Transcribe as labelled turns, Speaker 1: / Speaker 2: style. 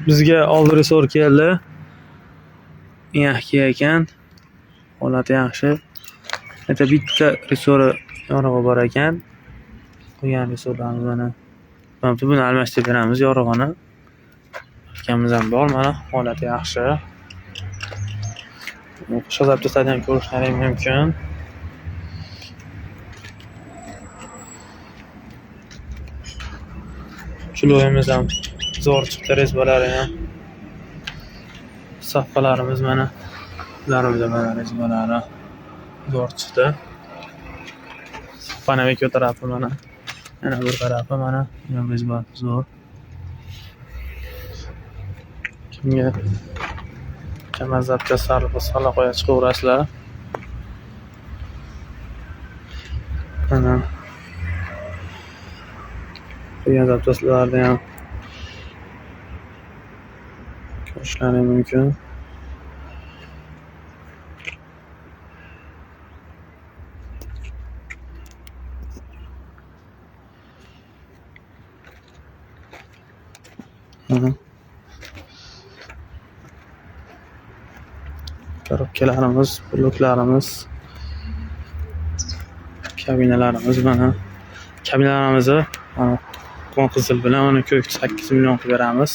Speaker 1: Bizga oldi resor keldi. Yaxshi ekan. Holati yaxshi. Bitta resori yorug'i bor ekan. Qolgan resorlarni mana buni almashtirib beramiz yorug'ini. Akamiz ham bor, mana holati yaxshi. O'sha zapchastlarni ham ko'rishlaring mumkin. Chuloyimiz ham zo'r chiqdi, rezbalari ham. Saffalarimiz mana ularimiz mana rezbalari zo'r chiqdi. Saffani ikki tarafi mana. Yana bir tarafi mana rezbal zo'r. Kimga kamar zapchastlari bo'lsa aloqaga chiqaverasizlar. Mana qolgan zapchastlarni ham ko'rishlaring mumkin. Korobkalarimiz, bloklarimiz, kabinalarimiz mana. Kabinalarimizni mana qon qizil bilan mana ko'k 8 million qilib beramiz.